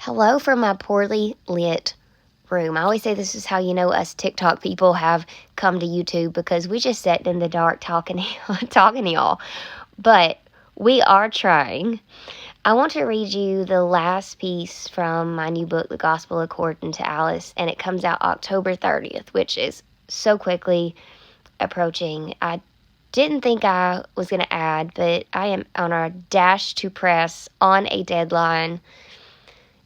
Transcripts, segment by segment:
Hello from my poorly lit room. I always say this is how you know us TikTok people have come to YouTube because we just sat in the dark talking to y'all. But we are trying. I want to read you the last piece from my new book, The Gospel According to Alice, and it comes out October 30th, which is so quickly approaching. I didn't think I was going to add, but I am on a dash to press on a deadline.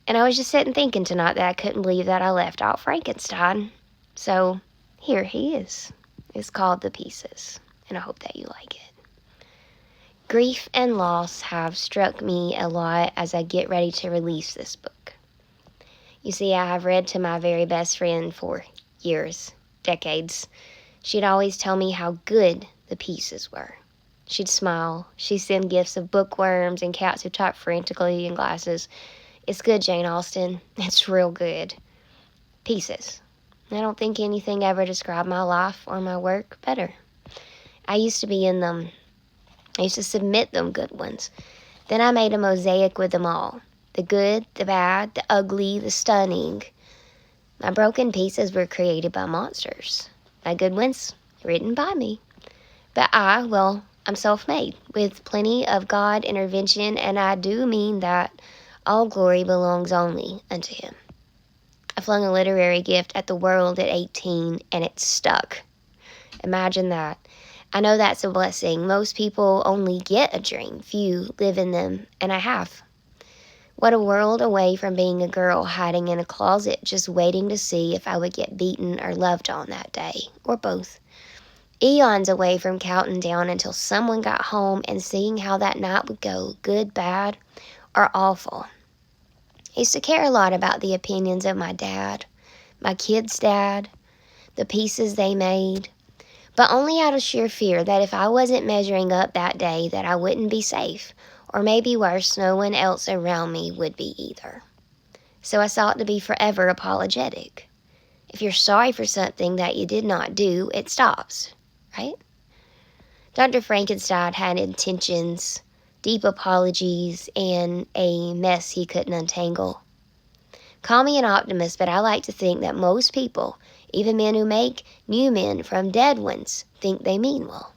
And I was just sitting thinking tonight that I couldn't believe that I left out Frankenstein. So here he is. It's called The Pieces, and I hope that you like it. Grief and loss have struck me a lot as I get ready to release this book. You see, I have read to my very best friend for years, decades. She'd always tell me how good the pieces were. She'd smile. She'd send gifts of bookworms and cats who talked frantically and glasses. It's good, Jane Austen. It's real good. Pieces. I don't think anything ever described my life or my work better. I used to be in them. I used to submit them good ones. Then I made a mosaic with them all. The good, the bad, the ugly, the stunning. My broken pieces were created by monsters. My good ones, written by me. But I'm self-made, with plenty of God intervention, and I do mean that all glory belongs only unto him. I flung a literary gift at the world at 18, and it stuck. Imagine that. I know that's a blessing. Most people only get a dream. Few live in them, and I have. What a world away from being a girl hiding in a closet, just waiting to see if I would get beaten or loved on that day, or both. Eons away from counting down until someone got home and seeing how that night would go, good, bad, or awful. I used to care a lot about the opinions of my dad, my kids' dad, the pieces they made, but only out of sheer fear that if I wasn't measuring up that day that I wouldn't be safe, or maybe worse, no one else around me would be either. So I sought to be forever apologetic. If you're sorry for something that you did not do, it stops, right? Dr. Frankenstein had intentions, deep apologies, and a mess he couldn't untangle. Call me an optimist, but I like to think that most people, even men who make new men from dead ones, think they mean well.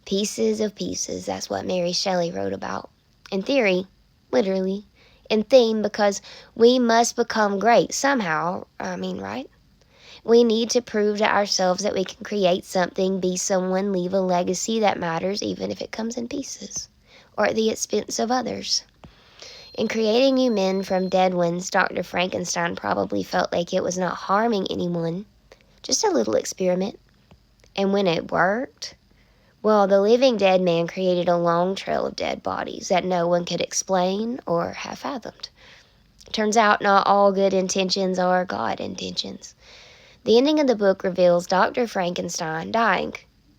Pieces of pieces, that's what Mary Shelley wrote about. In theory, literally. In theme, because we must become great somehow, right? We need to prove to ourselves that we can create something, be someone, leave a legacy that matters, even if it comes in pieces, or at the expense of others. In creating new men from dead ones, Dr. Frankenstein probably felt like it was not harming anyone, just a little experiment. And when it worked, well, the living dead man created a long trail of dead bodies that no one could explain or have fathomed. Turns out not all good intentions are God intentions. The ending of the book reveals Dr. Frankenstein dying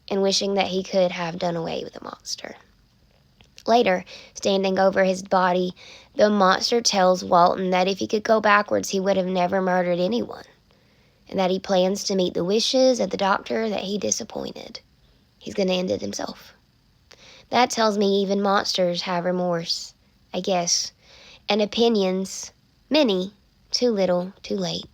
and wishing that he could have done away with the monster. Later, standing over his body, the monster tells Walton that if he could go backwards, he would have never murdered anyone, and that he plans to meet the wishes of the doctor that he disappointed. He's going to end it himself. That tells me even monsters have remorse, I guess, and opinions, many, too little, too late.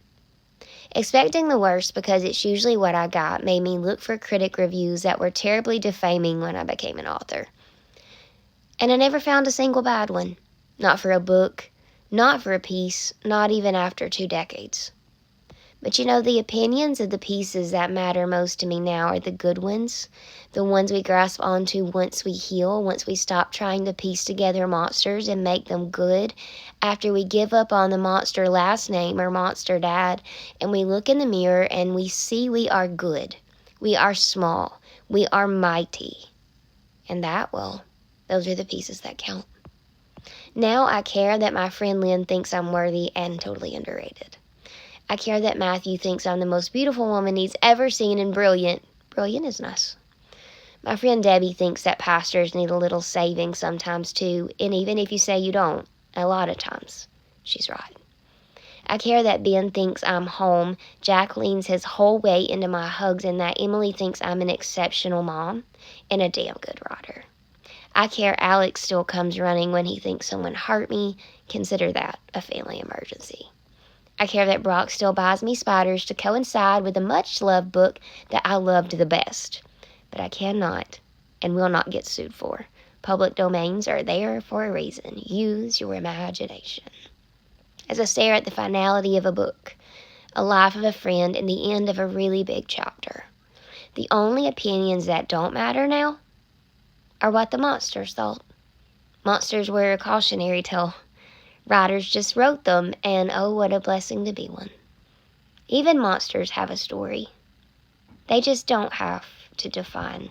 Expecting the worst because it's usually what I got made me look for critic reviews that were terribly defaming when I became an author. And I never found a single bad one. Not for a book, not for a piece, not even after 2 decades. But the opinions of the pieces that matter most to me now are the good ones, the ones we grasp onto once we heal, once we stop trying to piece together monsters and make them good, after we give up on the monster last name or monster dad, and we look in the mirror and we see we are good, we are small, we are mighty. And those are the pieces that count. Now I care that my friend Lynn thinks I'm worthy and totally underrated. I care that Matthew thinks I'm the most beautiful woman he's ever seen and brilliant. Brilliant is nice. My friend Debbie thinks that pastors need a little saving sometimes too, and even if you say you don't, a lot of times, she's right. I care that Ben thinks I'm home, Jack leans his whole weight into my hugs, and that Emily thinks I'm an exceptional mom and a damn good writer. I care Alex still comes running when he thinks someone hurt me, consider that a family emergency. I care that Brock still buys me spiders to coincide with the much-loved book that I loved the best. But I cannot and will not get sued for. Public domains are there for a reason. Use your imagination. As I stare at the finality of a book, a life of a friend, and the end of a really big chapter, the only opinions that don't matter now are what the monsters thought. Monsters were a cautionary tale. Writers just wrote them, and oh, what a blessing to be one. Even monsters have a story. They just don't have to define